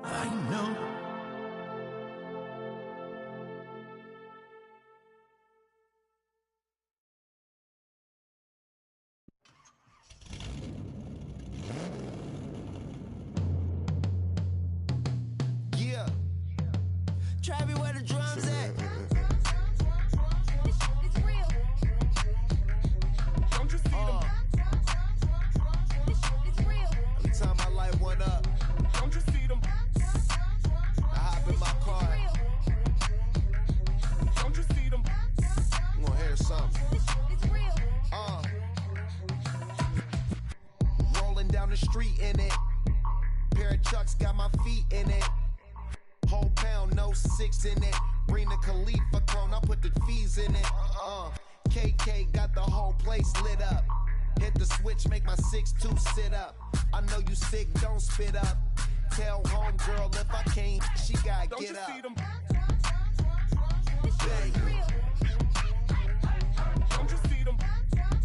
I know. Yeah. Travis, where the drums at? It's real. Don't you see them? It's real. Every time I light one up, don't you see them? I hop in my car. Don't you see them? I'm gonna hear something. It's real. Rolling down the street in it. Pair of Chucks got my feet in it. Whole pound, no 6 in it. Bring the Khalifa clone, I put the fees in it. KK got the whole place lit up. Hit the switch, make my 6'2" sit up. I know you sick, don't spit up. Tell homegirl if I can't, she gotta Don't get you up. see them? Bang. Don't you see them? Bang.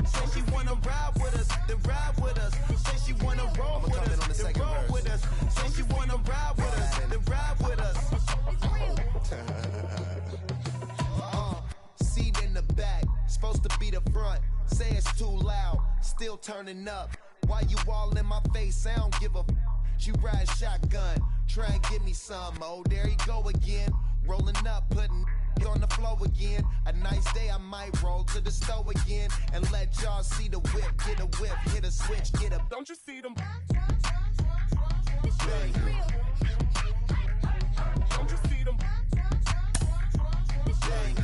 Say she wanna ride with us, then ride with us. Say she wanna roll with us, then roll with us. Say she wanna ride with us, then ride with us. Seat in the back, supposed to be the front. Say it's too loud, still turning up. Why you all in my face? I don't give a f. She ride shotgun, try and give me some. Oh, there you go again. Rolling up, putting it on the floor again. A nice day, I might roll to the store again and let y'all see the whip. Get a whip, hit a switch, get a. Don't you see them? Bang. Don't you see them? Bang.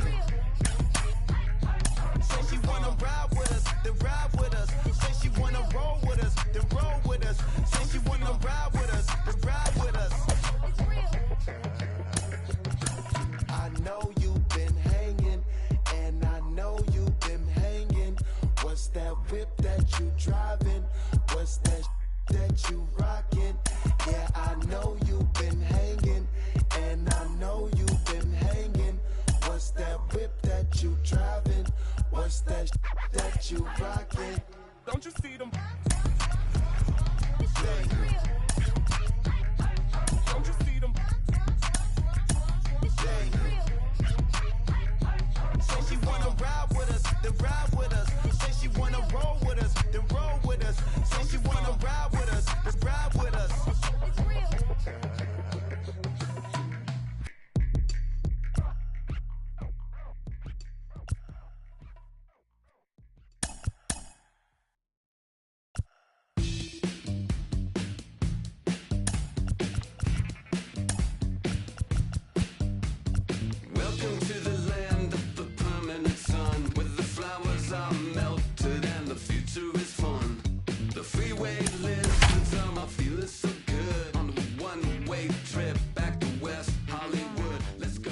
Say she wanna ride with us, then ride with us. Say she wanna roll with us, then roll with us. Say she wanna ride with us, then ride with us. It's real. I know you've been hanging, and I know you've been hanging. What's that whip that you driving? What's that that you rocking? Yeah, I know you've been hanging, and I know you've been hanging. What's that whip that you driving? What's that that you rocking? Don't you see them? Bang. Don't you see them? Bang. Say she wanna ride with us, then ride with us. Say she wanna roll with us, then roll with us. Say she wanna ride with us, then ride with us. It's real. Welcome to the land of the permanent sun, where the flowers are melted and the future is fun. The freeway listens, I'm feeling so good on the one-way trip back to West Hollywood. Let's go.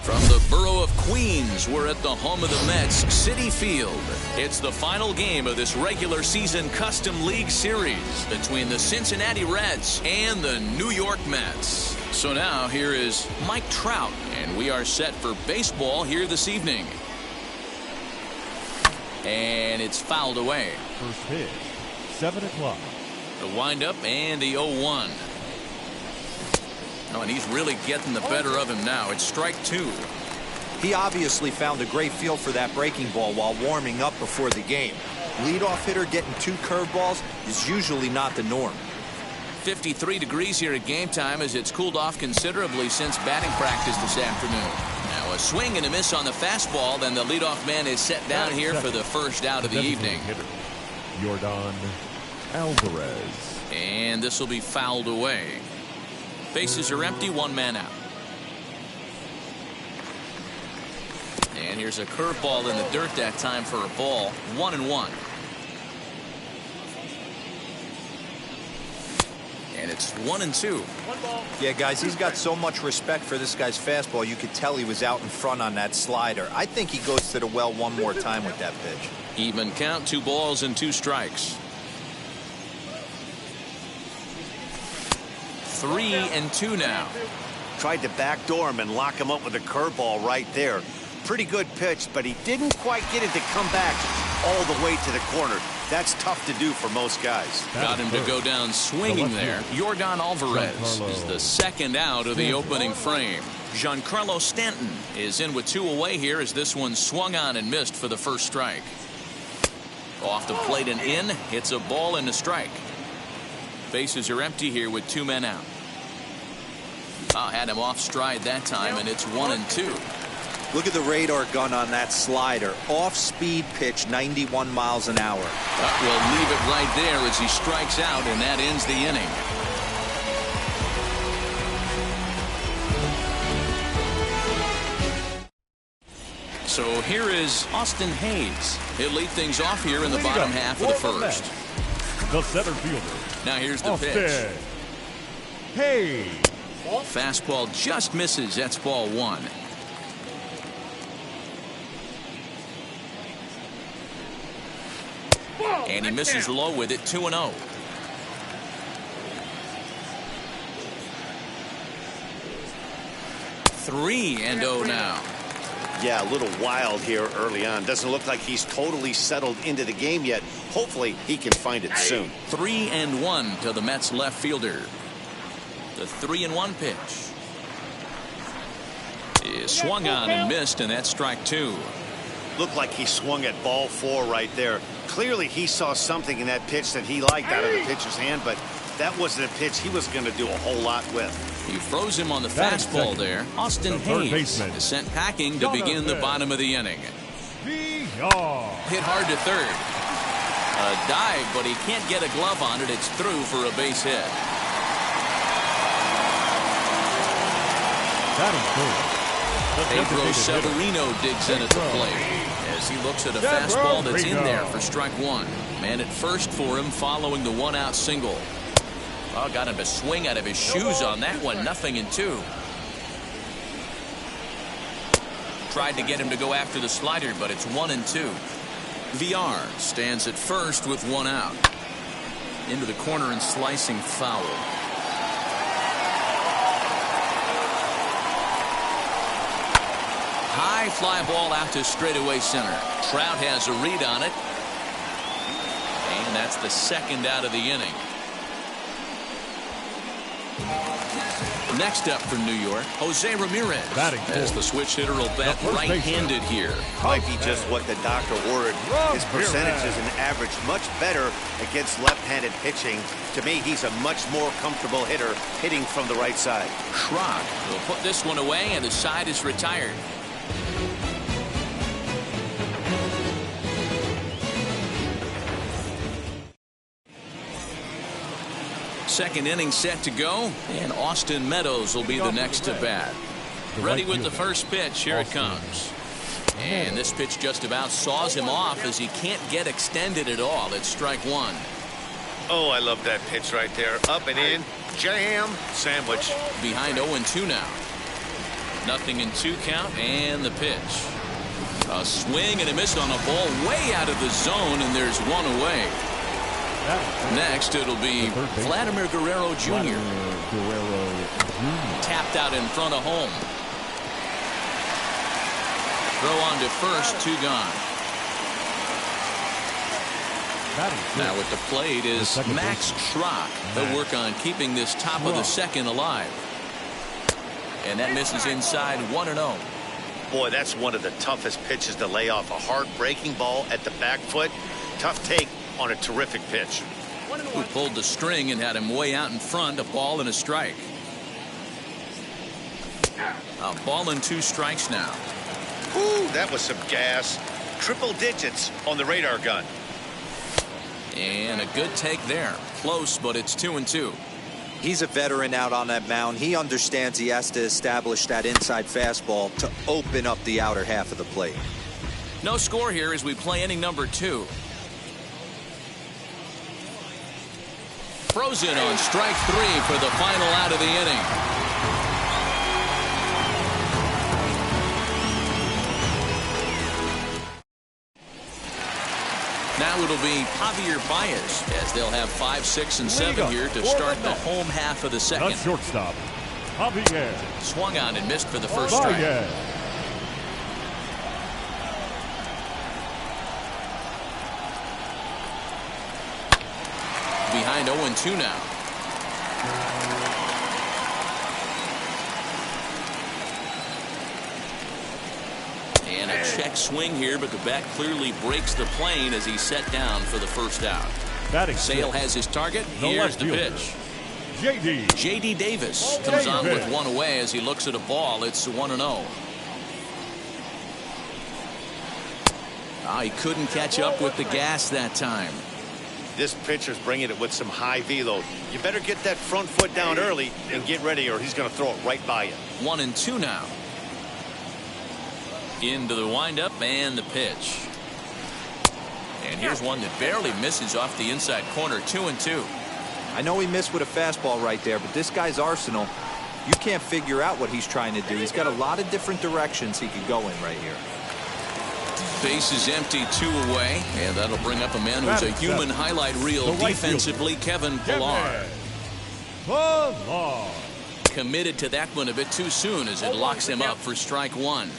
From the borough of Queens, we're at the home of the Mets, Citi Field. It's the final game of this regular season Custom League Series between the Cincinnati Reds and the New York Mets. So now here is Mike Trout, and we are set for baseball here this evening. And it's fouled away. First pitch, 7 o'clock. The windup and the 0-1. Oh, and he's really getting the better of him now. It's strike 2. He obviously found a great feel for that breaking ball while warming up before the game. Leadoff hitter getting 2 curveballs is usually not the norm. 53 degrees here at game time as it's cooled off considerably since batting practice this afternoon. Now a swing and a miss on the fastball, then the leadoff man is set down here for the first out of the evening. Hitter, Yordan Alvarez. And this will be fouled away. Bases are empty, 1 man out. And here's a curveball in the dirt that time for a ball. 1-1. And it's 1-2. Yeah, guys, he's got so much respect for this guy's fastball. You could tell he was out in front on that slider. I think he goes to the well one more time with that pitch. Even count, 2 balls and 2 strikes. 3-2 now. Tried to backdoor him and lock him up with a curveball right there. Pretty good pitch, but he didn't quite get it to come back all the way to the corner. That's tough to do for most guys. Got him to go down swinging there. Yordan Alvarez is the second out of the opening frame. Giancarlo Stanton is in with 2 away here as this one swung on and missed for the first strike. Off the plate and in. It's a ball and a strike. Bases are empty here with 2 men out. Had him off stride that time, and it's 1-2. Look at the radar gun on that slider. Off-speed pitch, 91 miles an hour. We'll leave it right there as he strikes out, and that ends the inning. So here is Austin Hayes. He'll lead things off here in the bottom half of the first. The center fielder. Now here's the Austin pitch. Hayes. Fastball just misses. That's ball 1. And he misses low with it. 2-0. Three and 0 now. Yeah, a little wild here early on. Doesn't look like he's totally settled into the game yet. Hopefully he can find it soon. 3-1 to the Mets left fielder. The 3-1 pitch is swung on and missed, and that's strike 2. Looked like he swung at ball 4 right there. Clearly he saw something in that pitch that he liked out of the pitcher's hand, but that wasn't a pitch he was going to do a whole lot with. He froze him on the fastball there. Austin Hayes is sent packing to begin the bottom of the inning. Hit hard to third. A dive, but he can't get a glove on it. It's through for a base hit. Pedro Severino digs in at the plate as he looks at a fastball that's in there for strike 1. Man at first for him following the 1-out single. Got him to swing out of his shoes on that one. 0-2. Tried to get him to go after the slider, but it's 1-2. VR stands at first with 1 out. Into the corner and slicing foul. High fly ball out to straightaway center. Trout has a read on it. And that's the second out of the inning. Next up for New York, Jose Ramirez, as the switch hitter will bat right-handed here. Might be just what the doctor ordered. His percentages and average much better against left-handed pitching. To me, he's a much more comfortable hitter hitting from the right side. Schrock will put this one away, and the side is retired. Second inning set to go, and Austin Meadows will be the next to bat. Ready with the first pitch. Here it comes. And this pitch just about saws him off as he can't get extended at all. It's strike 1. Oh, I love that pitch right there. Up and in. Jam. Sandwich. Behind 0-2 now. 0-2 count, and the pitch. A swing and a miss on a ball way out of the zone, and there's 1 away. Next, it'll be Vladimir Guerrero Jr. Tapped out in front of home. Throw on to first, 2 gone. Now at the plate is Max Schrock. They'll work on keeping this top of the second alive. And that misses inside 1-0. Boy, that's one of the toughest pitches to lay off. A hard breaking ball at the back foot. Tough take on a terrific pitch. Who pulled the string and had him way out in front. A ball and a strike. A ball and 2 strikes now. Ooh, that was some gas. Triple digits on the radar gun. And a good take there. Close, but it's 2-2. He's a veteran out on that mound. He understands he has to establish that inside fastball to open up the outer half of the plate. No score here as we play inning number 2. Frozen on strike 3 for the final out of the inning. Now it'll be Javier Baez as they'll have 5, 6, and 7 here to start the home half of the second. The shortstop, Javier. Swung on and missed for the first strike. behind 0-2 now. And a check swing here, but the bat clearly breaks the plane as he's set down for the first out. Sale has his target. Here's the pitch. J.D. Davis comes on with one away as he looks at a ball. It's 1-0. He couldn't catch up with the gas that time. This pitcher's bringing it with some high velo. You better get that front foot down early and get ready, or he's going to throw it right by you. 1-2 now. Into the windup and the pitch. And here's one that barely misses off the inside corner. 2-2. I know he missed with a fastball right there, but this guy's arsenal, you can't figure out what he's trying to do. He's got a lot of different directions he could go in right here. Base is empty, 2 away, and that'll bring up a man who's a human highlight reel defensively, Kevin Pillar. Committed to that one a bit too soon as it locks him up for strike 1.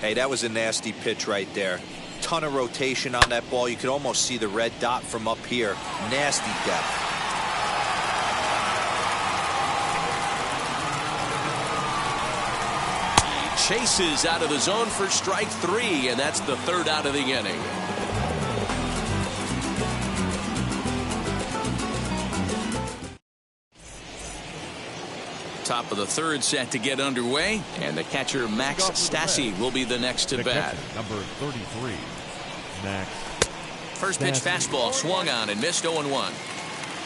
Hey, that was a nasty pitch right there. Ton of rotation on that ball. You could almost see the red dot from up here. Nasty depth. Chases out of the zone for strike 3, and that's the 3rd out of the inning. Top of the 3rd set to get underway, and the catcher Max Stassi will be the next to bat. Number 33, Max. First pitch fastball swung on and missed 0-1.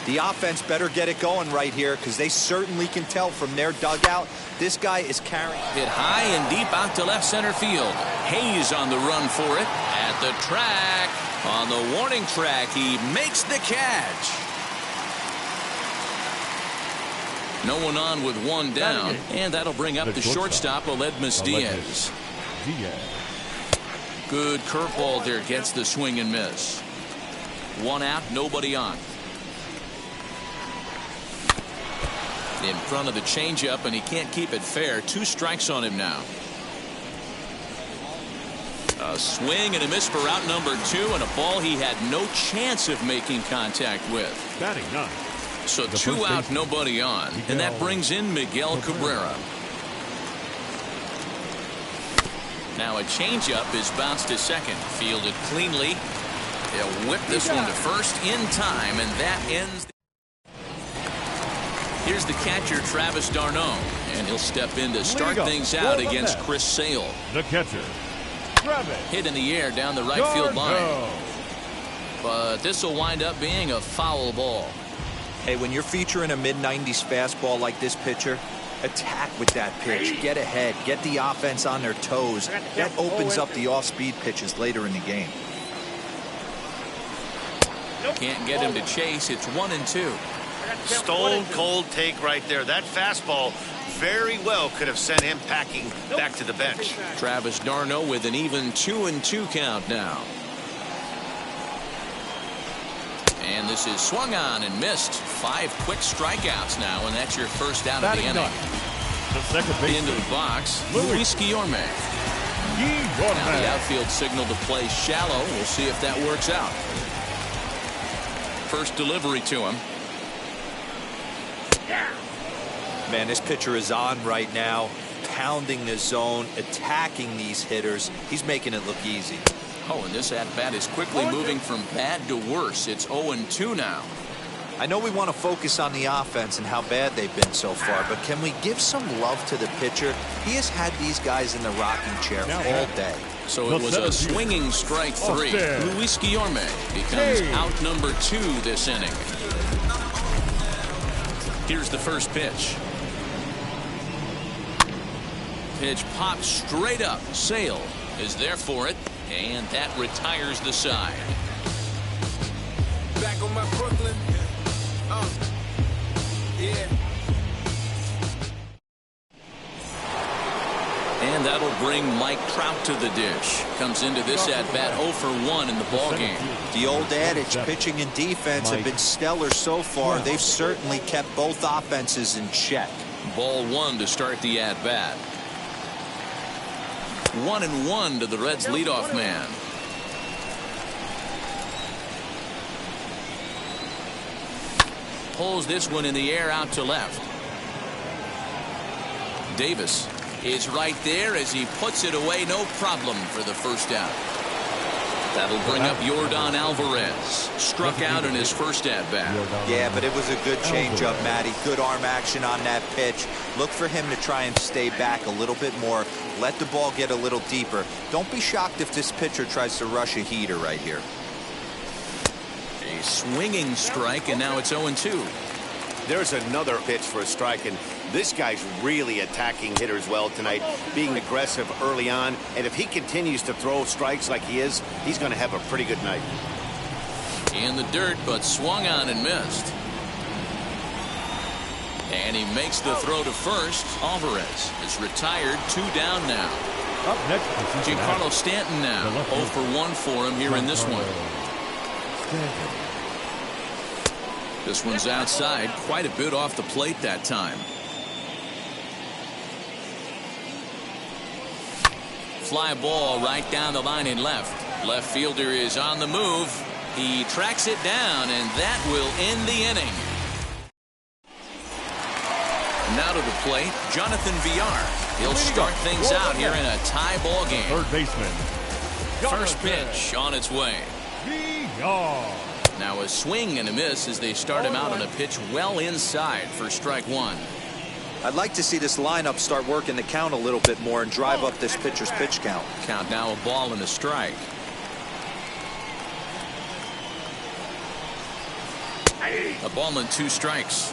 The offense better get it going right here because they certainly can tell from their dugout this guy is carrying. Hit high and deep out to left center field. Hayes on the run for it. At the track. On the warning track, he makes the catch. No one on with one down, and that'll bring up the shortstop, Aledmys Diaz. Good curveball there, gets the swing and miss. 1 out, nobody on. In front of the changeup, and he can't keep it fair. 2 strikes on him now. A swing and a miss for out number 2, and a ball he had no chance of making contact with. Batting 9. So 2 out, nobody on, and that brings in Miguel Cabrera. Now a changeup is bounced to second, fielded cleanly. They'll whip this one to first in time, and that ends. Here's the catcher, Travis d'Arnaud, and he'll step in to start things out against Chris Sale. The catcher, Travis. Hit in the air down the right field line. But this will wind up being a foul ball. Hey, when you're featuring a mid-90s fastball like this pitcher, attack with that pitch. Get ahead. Get the offense on their toes. That opens up the off-speed pitches later in the game. Can't get him to chase. It's 1-2. Stone cold take right there. That fastball very well could have sent him packing back to the bench. Travis d'Arnaud with an even 2-2 count now. And this is swung on and missed. 5 quick strikeouts now, and that's your first out of the inning. The second base into the box, Luis Guillorme. Now the outfield signal to play shallow. We'll see if that works out. First delivery to him. Man, this pitcher is on right now, pounding the zone, attacking these hitters. He's making it look easy. Oh, and this at-bat is quickly moving from bad to worse. It's 0-2 now. I know we want to focus on the offense and how bad they've been so far, but can we give some love to the pitcher? He has had these guys in the rocking chair all day. So it was a swinging strike 3. Luis Guillorme becomes out number 2 this inning. Here's the first pitch. Pitch pops straight up. Sale is there for it, and that retires the side. Back on my Brooklyn. Yeah. And that'll bring Mike Trout to the dish. Comes into this at-bat 0 for 1 in the ballgame. The old adage, pitching and defense have been stellar so far. They've certainly kept both offenses in check. Ball 1 to start the at-bat. 1-1 to the Reds' leadoff man. pulls this one in the air out to left. Davis is right there as he puts it away, no problem for the first out. That'll bring up Yordan Alvarez. Struck out in his first at-bat. Yeah, but it was a good changeup, Matty. Good arm action on that pitch. Look for him to try and stay back a little bit more. Let the ball get a little deeper. Don't be shocked if this pitcher tries to rush a heater right here. A swinging strike, and now it's 0-2. There's another pitch for a strike, and this guy's really attacking hitters well tonight, being aggressive early on, and if he continues to throw strikes like he is, he's going to have a pretty good night. In the dirt, but swung on and missed. And he makes the throw to first. Alvarez is retired, 2 down now. Up next, Giancarlo Stanton now, 0 for 1 for him here in this one. This one's outside, quite a bit off the plate that time. Fly ball right down the line in left. Left fielder is on the move. He tracks it down, and that will end the inning. Now to the plate, Jonathan Villar. He'll start things out here in a tie ball game. Third baseman. First pitch on its way. Villar. Now a swing and a miss as they start him out on a pitch well inside for strike 1. I'd like to see this lineup start working the count a little bit more and drive up this pitcher's pitch count. Count now a ball and a strike. A ball and 2 strikes.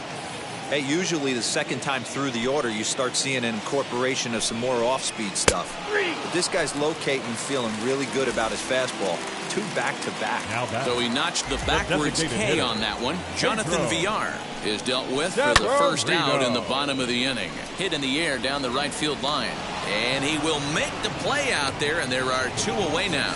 Hey, usually the second time through the order, you start seeing an incorporation of some more off-speed stuff. But this guy's locating, feeling really good about his fastball. 2 back-to-back. So he notched the backwards K on that one. Jonathan Villar is dealt with for the first out in the bottom of the inning. Hit in the air down the right field line. And he will make the play out there, and there are 2 away now.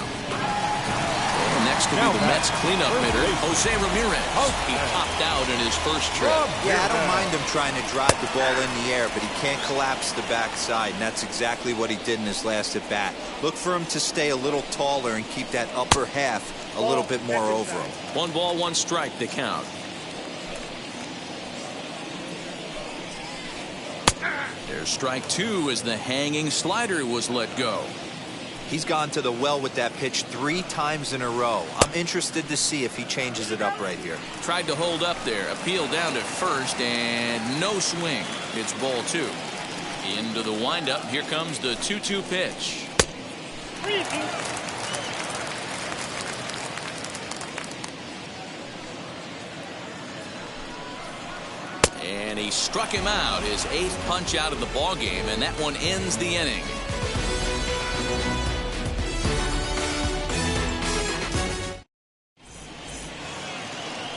Next will be the Mets cleanup hitter, Jose Ramirez. He popped out in his first trip. Yeah, I don't mind him trying to drive the ball in the air, but he can't collapse the backside, and that's exactly what he did in his last at bat. Look for him to stay a little taller and keep that upper half a little bit more over him. 1 ball, 1 strike to count. There's strike 2 as the hanging slider was let go. He's gone to the well with that pitch 3 times in a row. I'm interested to see if he changes it up right here. Tried to hold up there. Appeal down to first, and no swing. It's ball 2. Into the windup. Here comes the 2-2 pitch. And he struck him out, his 8th punch out of the ball game, and that one ends the inning.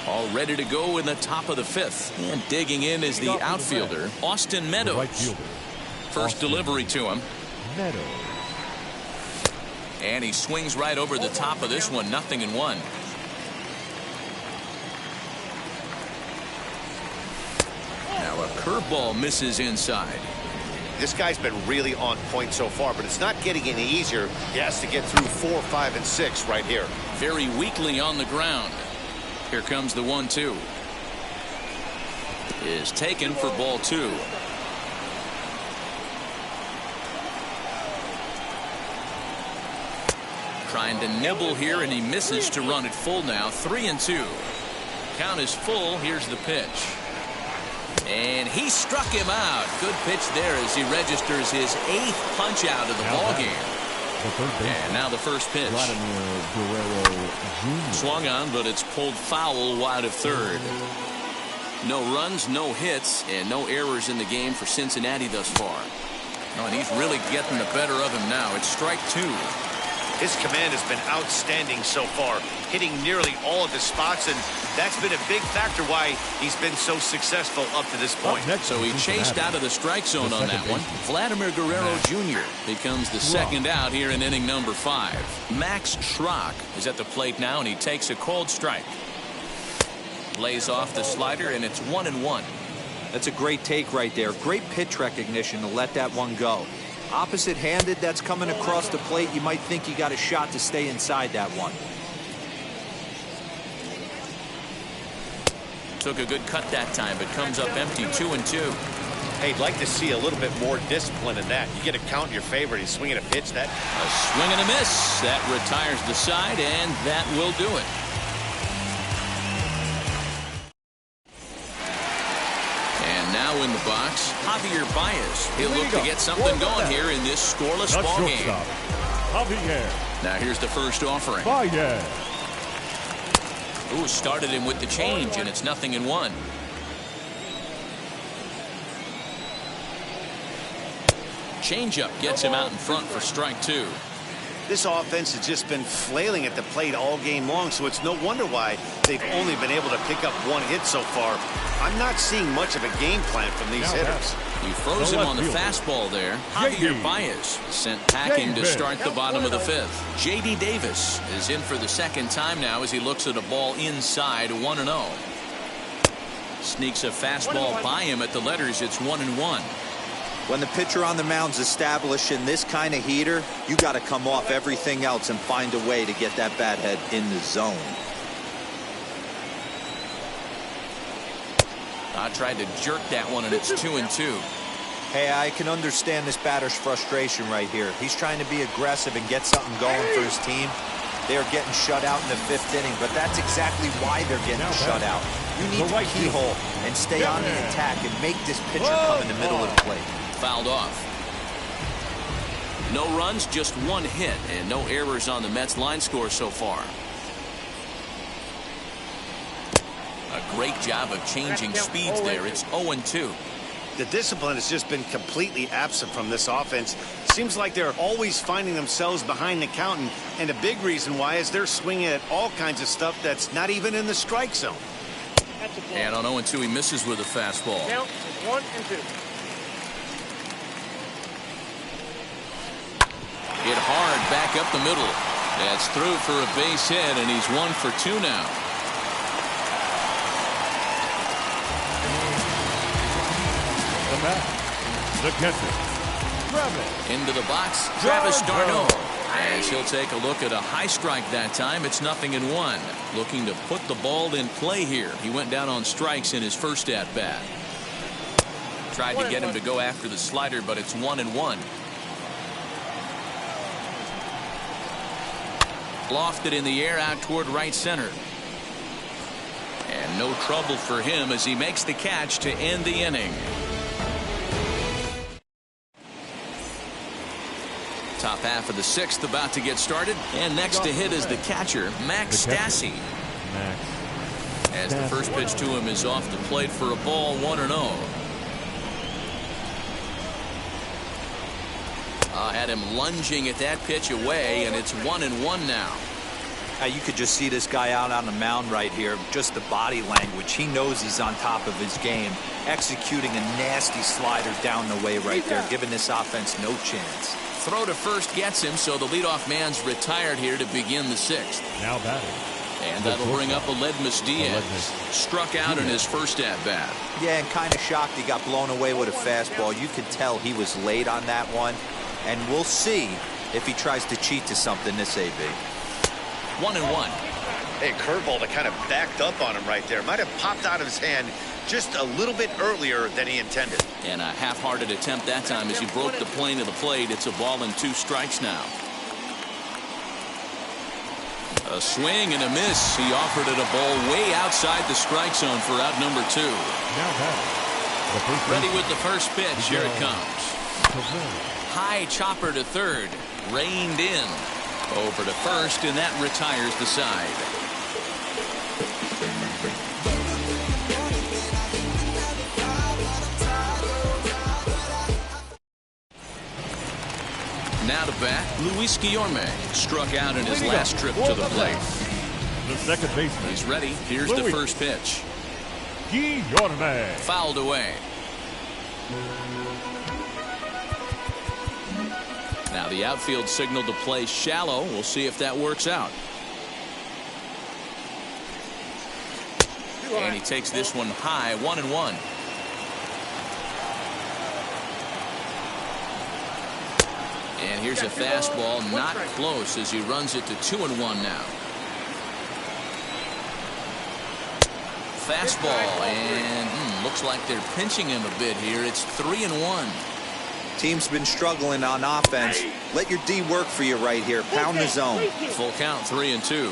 All ready to go in the top of the 5th. And digging in is the outfielder, Austin Meadows. First delivery to him. And he swings right over the top of this one, 0-1. Now a curveball misses inside. This guy's been really on point so far, but it's not getting any easier. He has to get through 4, 5, and 6 right here. Very weakly on the ground. Here comes the 1-2. Is taken for ball 2. Trying to nibble here, and he misses to run it full now. 3-2. Count is full. Here's the pitch. And he struck him out. Good pitch there as he registers his 8th punch out of the ball game. And now the first pitch. Swung on, but it's pulled foul wide of third. No runs, no hits, and no errors in the game for Cincinnati thus far. Oh, and he's really getting the better of him now. It's strike 2. His command has been outstanding so far, hitting nearly all of his spots, and that's been a big factor why he's been so successful up to this point. So he chased out of the strike zone on that one. Vladimir Guerrero Jr. becomes the second out here in inning number 5. Max Schrock is at the plate now, and he takes a cold strike. Lays off the slider, and it's 1-1. That's a great take right there. Great pitch recognition to let that one go. Opposite-handed, that's coming across the plate. You might think you got a shot to stay inside that one. took a good cut that time, but comes up empty, 2-2. Hey, I'd like to see a little bit more discipline in that. You get a count in your favor, he's swinging a pitch. That A swing and a miss. That retires the side, and that will do it. And now in the box, Javier Baez. He'll look to get something going here in this scoreless The ball game. shortstop, Javier Now here's the first offering. Baez. Ooh, started him with the change, and it's 0-1. Changeup gets him out in front for strike 2. this offense has just been flailing at the plate all game long, so it's no wonder why they've only been able to pick up one hit so far. I'm not seeing much of a game plan from these hitters. He froze him on the fastball there. Javier Baez sent packing to start the bottom of the fifth. J.D. Davis is in for the second time now as he looks at a ball inside, 1-0. Sneaks a fastball by him at the letters. It's 1-1. When the pitcher on the mound's establishing this kind of heater, you got to come off everything else and find a way to get that bat head in the zone. I tried to jerk that one, and it's 2-2. Hey, I can understand this batter's frustration right here. He's trying to be aggressive and get something going for his team. They are getting shut out in the fifth inning, but that's exactly why they're getting shut out. You need to keyhole and stay on the attack and make this pitcher come in the middle of the plate. Fouled off. No runs, just one hit, and no errors on the Mets line score so far. A great job of changing speeds there. It's 0-2. The discipline has just been completely absent from this offense. Seems like they're always finding themselves behind the count, and a big reason why is they're swinging at all kinds of stuff that's not even in the strike zone. And on 0-2, he misses with a fastball. Count 1-2. Hit hard back up the middle. That's through for a base hit, and he's 1 for 2 now. The bat, the catcher, Travis. Into the box, Travis d'Arnaud. As he'll take a look at a high strike that time. It's 0-1. Looking to put the ball in play here. He went down on strikes in his first at bat. Tried to get him to go after the slider, but it's 1-1. Lofted in the air out toward right center. And no trouble for him as he makes the catch to end the inning. Top half of the sixth about to get started. And next to hit is the catcher, Max Stassi. As the first pitch to him is off the plate for a ball, 1-0. Had him lunging at that pitch away, and it's 1-1 now. You could just see this guy out on the mound right here. Just the body language. He knows he's on top of his game. Executing a nasty slider down the way right there, giving this offense no chance. Throw to first gets him, so the leadoff man's retired here to begin the sixth. Now batting. And that'll bring up Aledmys Diaz. Struck out in his first at-bat. Yeah, and kind of shocked he got blown away with a fastball. You could tell he was late on that one. And we'll see if he tries to cheat to something this AB. 1-1. Hey, curveball that kind of backed up on him right there. Might have popped out of his hand just a little bit earlier than he intended. And a half-hearted attempt that time as he broke the plane of the plate. It's a ball and 2 strikes now. A swing and a miss. He offered it a ball way outside the strike zone for out number 2. Now batting. Ready with the first pitch. Here it comes. High chopper to third. Reined in. Over to first, and that retires the side. Now to bat, Luis Guillorme. Struck out in his last trip to the plate. The second baseman. He's ready. Here's the first pitch. Guillorme. Fouled away. Now the outfield signal to play shallow. We'll see if that works out. And he takes this one high, 1-1. And here's a fastball, not close as he runs it to 2-1 now. fastball, and looks like they're pinching him a bit here. It's 3-1. Team's been struggling on offense. Let your D work for you right here. Pound the zone. Full count, 3-2.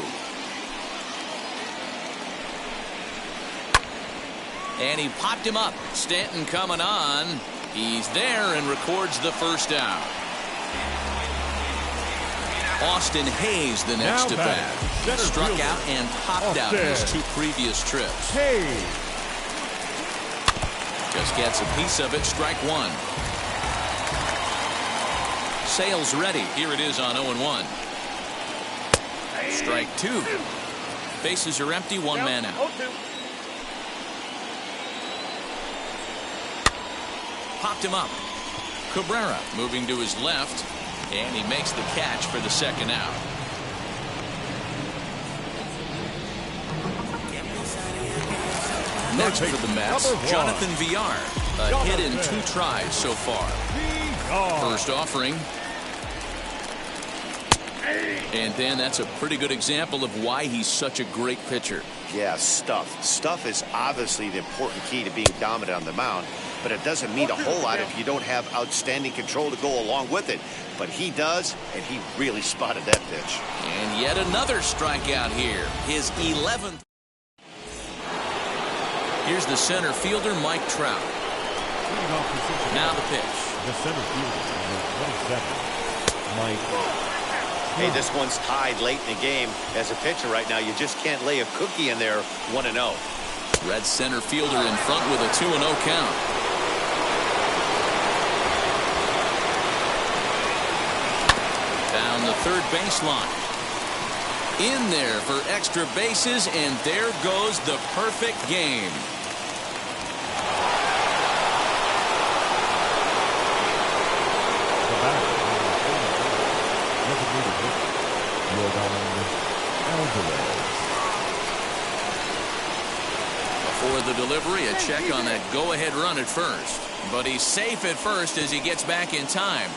And he popped him up. Stanton coming on. He's there and records the first down. Austin Hayes the next to bat. Struck out and popped out his 2 previous trips. Hayes. Just gets a piece of it. Strike 1. Sales ready. Here it is on 0-1. Strike 2. Bases are empty. 1 man out. Popped him up. Cabrera moving to his left, and he makes the catch for the second out. Next for the Mets, Jonathan Villar. A hit in 2 tries so far. First offering. And then that's a pretty good example of why he's such a great pitcher. Yeah, stuff. Stuff is obviously the important key to being dominant on the mound, but it doesn't mean a whole lot if you don't have outstanding control to go along with it. But he does, and he really spotted that pitch. And yet another strikeout here. His 11th. Here's the center fielder, Mike Trout. Now the pitch. The center fielder, 27, Mike. Hey, this one's tied late in the game. As a pitcher right now, you just can't lay a cookie in there 1-0. Red center fielder in front with a 2-0 count. Down the third baseline. In there for extra bases, and there goes the perfect game. Before the delivery, a check on that go-ahead run at first. But he's safe at first as he gets back in time.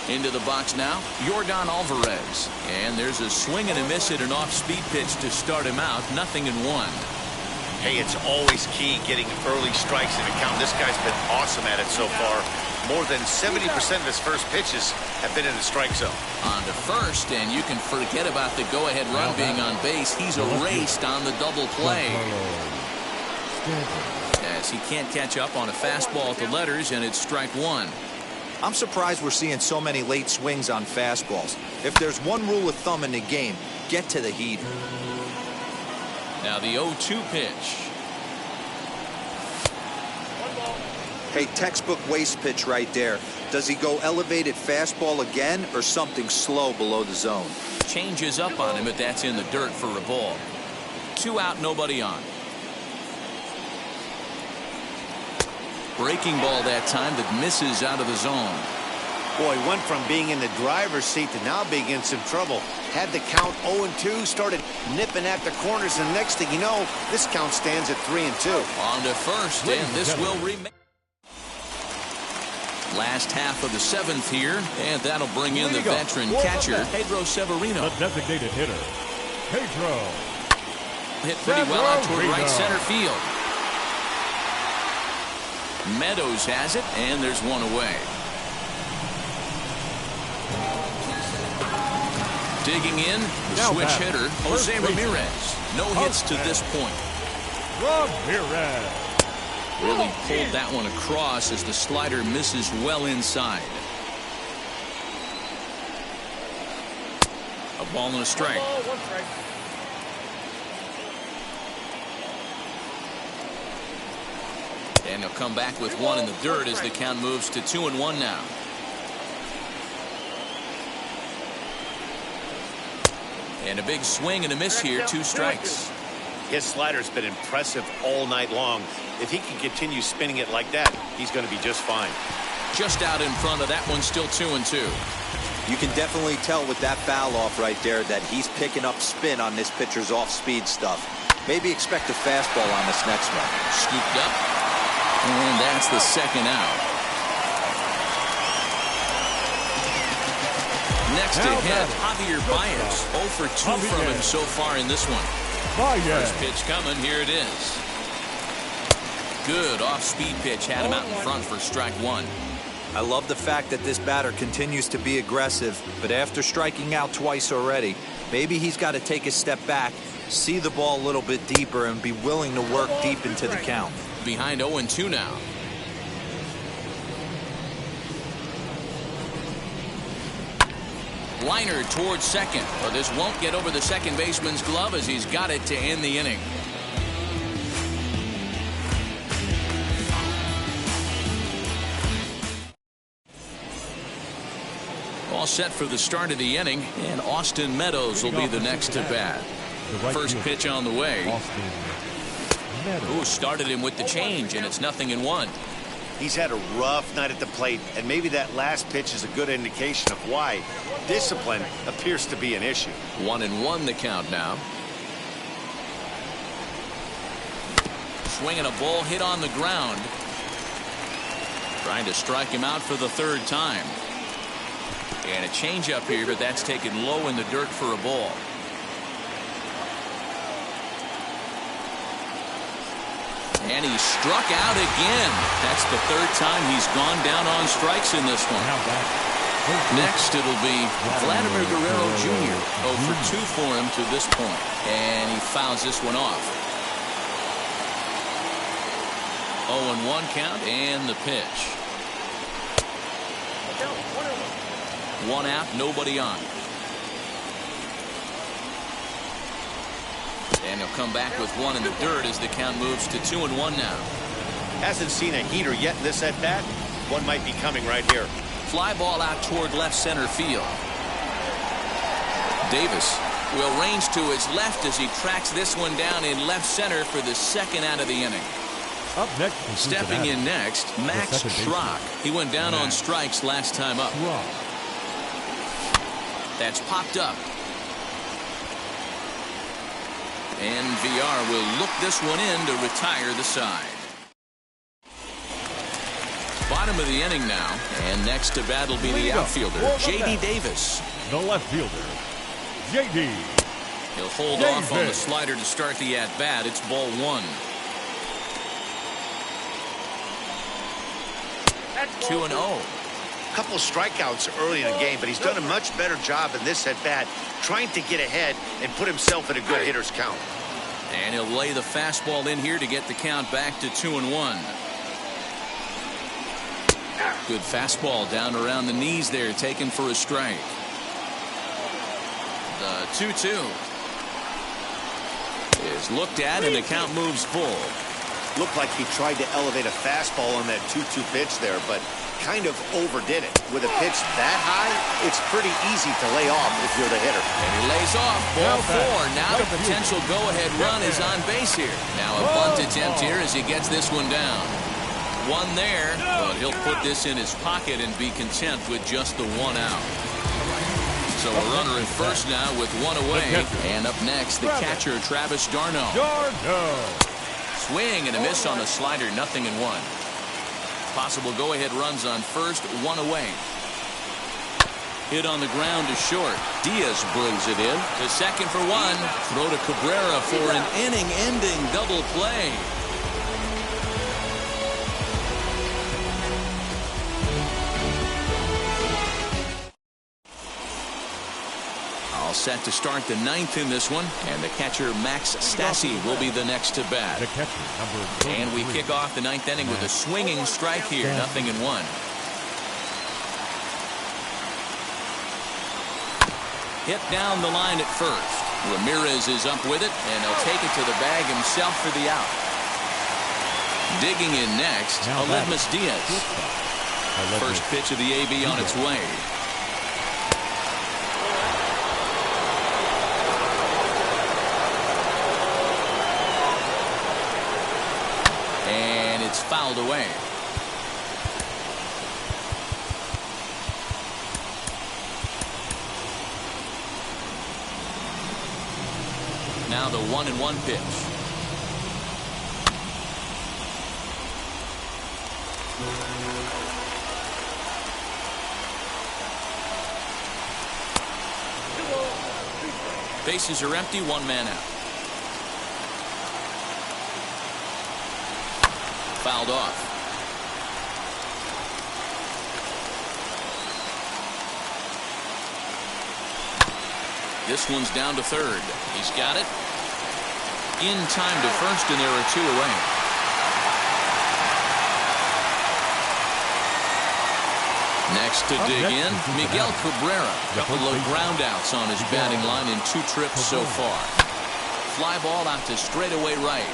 Into the box now, Yordan Alvarez. And there's a swing and a miss at an off-speed pitch to start him out. 0-1. Hey, it's always key getting early strikes in a count. This guy's been awesome at it so far. More than 70% of his first pitches have been in the strike zone. On to first, and you can forget about the go-ahead run being on base. He's erased on the double play. As he can't catch up on a fastball at the letters, and it's strike 1. I'm surprised we're seeing so many late swings on fastballs. If there's one rule of thumb in the game, get to the heater. Now the 0-2 pitch. Hey, textbook waste pitch right there. Does he go elevated fastball again or something slow below the zone? Changes up on him, but that's in the dirt for a ball. 2 out, nobody on. Breaking ball that time that misses out of the zone. Boy, went from being in the driver's seat to now being in some trouble. Had the count 0-2, started nipping at the corners, and next thing you know, this count stands at 3-2. On to first, and this will remain. Last half of the 7th here, and that'll bring in the veteran catcher, Pedro Severino. The designated hitter, Pedro. Hit pretty well out toward right center field. Meadows has it, and there's one away. Digging in, the switch hitter, Jose Ramirez. No hits to this point. Ramirez. Really pulled that one across as the slider misses well inside. A ball and a strike. And he'll come back with one in the dirt as the count moves to 2-1 now. And a big swing and a miss here, 2 strikes. His slider's been impressive all night long. If he can continue spinning it like that, he's going to be just fine. Just out in front of that one, still 2-2. You can definitely tell with that foul off right there that he's picking up spin on this pitcher's off-speed stuff. Maybe expect a fastball on this next one. Scooped up. And that's the second out. Next to hit, Javier Baez. 0 for 2 from him so far in this one. Baez. First pitch coming. Here it is. Good off-speed pitch. Had him out in front for strike one. I love the fact that this batter continues to be aggressive, but after striking out twice already, maybe he's got to take a step back, see the ball a little bit deeper, and be willing to work deep into the count. Behind 0-2 now. Liner towards second, but this won't get over the second baseman's glove as he's got it to end the inning. All set for the start of the inning, and Austin Meadows will be the next to bat. First pitch on the way. Who started him with the change, and it's 0-1. He's had a rough night at the plate, and maybe that last pitch is a good indication of why discipline appears to be an issue. 1-1 the count now. Swinging a ball hit on the ground. Trying to strike him out for the third time. And a changeup here, but that's taken low in the dirt for a ball. And he struck out again. That's the third time he's gone down on strikes in this one. Next, it'll be Vladimir Guerrero Jr. 0 for 2 for him to this point. And he fouls this one off. 0-1 count and the pitch. One out, nobody on. And he'll come back with one in the dirt as the count moves to 2-1 now. Hasn't seen a heater yet in this at-bat. One might be coming right here. Fly ball out toward left center field. Davis will range to his left as he tracks this one down in left center for the second out of the inning. Up next, stepping in next, Max Schrock. He went down on strikes last time up. That's popped up. And VR will look this one in to retire the side. Bottom of the inning now, and next to bat will be the outfielder, J.D. Davis. The left fielder, J.D. He'll hold off on the slider to start the at-bat. It's ball one. 2-0. Couple of strikeouts early in the game, but he's done a much better job in this at-bat trying to get ahead and put himself in a good hitter's count. And he'll lay the fastball in here to get the count back to 2-1. Good fastball down around the knees there, taken for a strike. The 2-2 is looked at, and the count moves full. Looked like he tried to elevate a fastball on that 2-2 pitch there, but kind of overdid it. With a pitch that high, it's pretty easy to lay off if you're the hitter. And he lays off. Ball four. Now the potential go-ahead run is on base here. Now a bunt attempt here as he gets this one down. One there, but he'll put this in his pocket and be content with just the one out. So a runner at first now with one away. And up next, the catcher, Travis d'Arnaud. Swing and a miss on the slider, 0-1. Possible go-ahead runs on first, one away. Hit on the ground to short. Diaz brings it in. To second for one. Throw to Cabrera for an inning-ending double play. All set to start the ninth in this one, and the catcher Max Stassi will be the next to bat. The catcher, number 23. And we kick off the ninth inning with a swinging strike here, 0-1. Hit down the line at first. Ramirez is up with it, and he'll take it to the bag himself for the out. Digging in next, Aledmys Diaz. First pitch of the AB on its way. And it's fouled away. Now the 1-1 pitch. Bases are empty, one man out. fouled off. This one's down to third. He's got it. In time to first, and there are 2 away. Next to dig in, Miguel Cabrera. Couple of groundouts on his batting line in 2 trips so far. Fly ball out to straightaway right.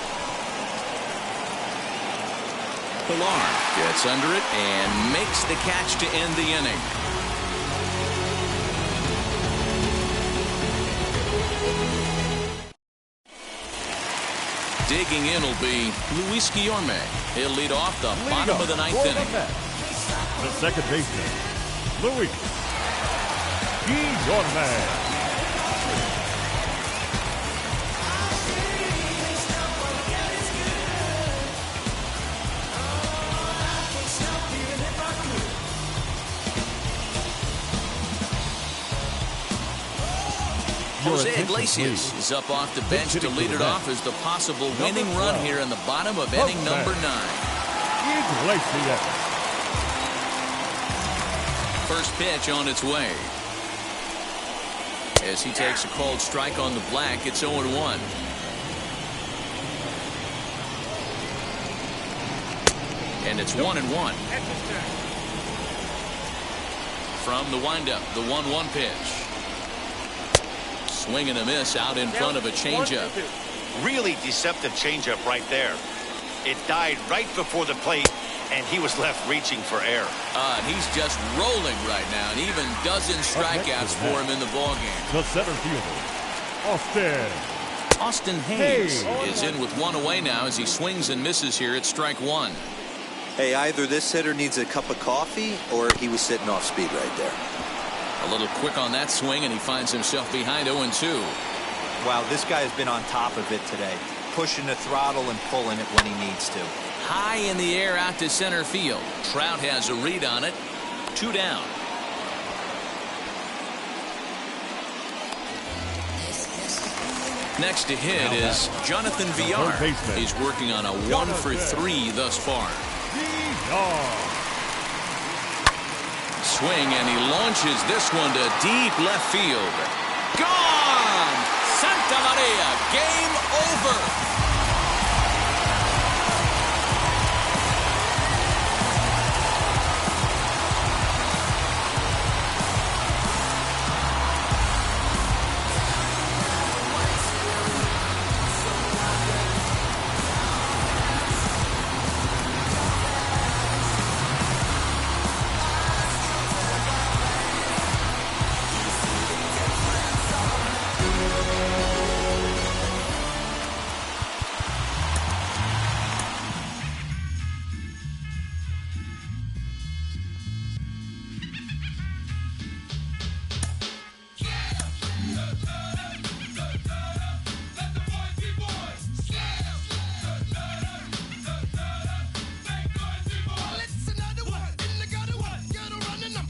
Pilar gets under it and makes the catch to end the inning. Digging in will be Luis Guillorme. He'll lead off the bottom of the 9th inning. The second baseman, Luis Guillorme. Jose Iglesias is up off the bench to lead it off as the possible winning run here in the bottom of inning number 9. Iglesias. First pitch on its way. As he takes a called strike on the black, it's 0-1. And it's 1-1. From the windup, the 1-1 pitch. Swing and a miss out in front of a changeup. Really deceptive changeup right there. It died right before the plate, and he was left reaching for air. He's just rolling right now, and even dozen strikeouts for him in the ballgame. The center fielder, Austin Hayes is in with 1 away now as he swings and misses here at strike 1. Hey, either this hitter needs a cup of coffee or he was sitting off speed right there. A little quick on that swing, and he finds himself behind 0-2. Wow, this guy has been on top of it today, pushing the throttle and pulling it when he needs to. High in the air out to center field. Trout has a read on it. 2 down. Next to hit is Jonathan Villar. He's working on a 1-for-3 thus far. Swing, and he launches this one to deep left field. Gone! Santa Maria, game over.